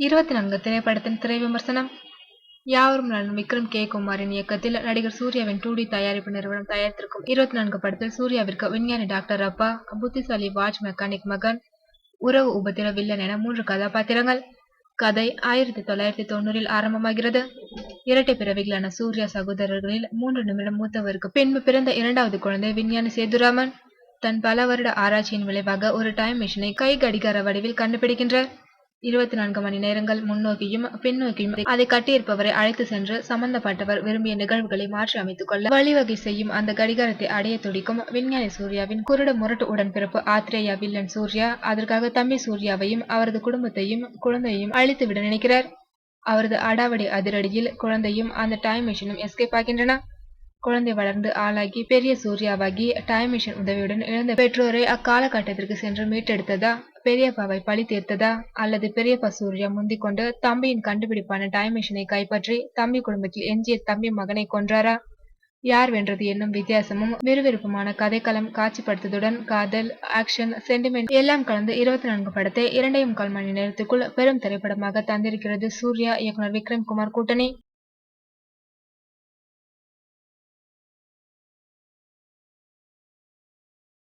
24 திரைப்படத்தின் திரை விமர்சனம். யாவரும் நலனும். விக்ரம் கே. குமாரின் இயக்கத்தில் நடிகர் சூர்யாவின் 2D தயாரிப்பு நிறுவனம் தயாரித்திருக்கும் 24 படத்தில் சூர்யாவிற்கு விஞ்ஞானி டாக்டர் அப்பா, புத்திசாலி வாட்ச் மெக்கானிக் மகன், உறவு உபத்திர வில்லன் என 3 கதாபாத்திரங்கள். கதை 1990 ஆரம்பமாகிறது. இரட்டை பிறவிகளான சூர்யா சகோதரர்களில் 3 நிமிடம் மூத்தவருக்கு பின்பு பிறந்த இரண்டாவது குழந்தை விஞ்ஞானி சேதுராமன் தன் பல வருட ஆராய்ச்சியின் விளைவாக ஒரு டைம் மிஷினை கை கடிகார வடிவில் கண்டுபிடிக்கின்றார். 24 மணி நேரங்கள் முன்னோக்கியும் பின்னோக்கியும் அதை கட்டியிருப்பவரை அழைத்து சென்று சம்பந்தப்பட்டவர் விரும்பிய நிகழ்வுகளை மாற்றி அமைத்துக் கொள்ள வழிவகை செய்யும் அந்த கடிகாரத்தை அடைய துடிக்கும் விஞ்ஞானி சூர்யாவின் குருட முரட்டு உடன்பிறப்பு ஆத்ரேயா வில்லன் சூர்யா அதற்காக தம்பி சூர்யாவையும் அவரது குடும்பத்தையும் குழந்தையையும் அழித்துவிட நினைக்கிறார். அவரது அடாவடி அதிரடியில் குழந்தையும் அந்த டைம் மிஷினும் எஸ்கேப் ஆகின்றன. குழந்தை வளர்ந்து ஆளாகி பெரிய சூர்யாவாகி டைம் மிஷின் உதவியுடன் இழந்த பெற்றோரை அக்காலகட்டத்திற்கு சென்று மீட்டெடுத்ததா, பெரியப்பாவை பழி தீர்த்ததா, அல்லது பெரியப்பா சூர்யா முந்திக் கொண்டு தம்பியின் கண்டுபிடிப்பான டைம் மிஷினை கைப்பற்றி தம்பி குடும்பத்தில் எஞ்சிய தம்பி மகனை கொன்றாரா? யார் வென்றது என்னும் வித்தியாசமும் விறுவிறுப்புமான கதைக்களம் காட்சிப்படுத்துடன் காதல், ஆக்ஷன், சென்டிமெண்ட் எல்லாம் கலந்து 24 படத்தை 2.25 மணி நேரத்துக்குள் பெரும் திரைப்படமாக தந்திருக்கிறது சூர்யா இயக்குனர் விக்ரம் குமார் கூட்டணி.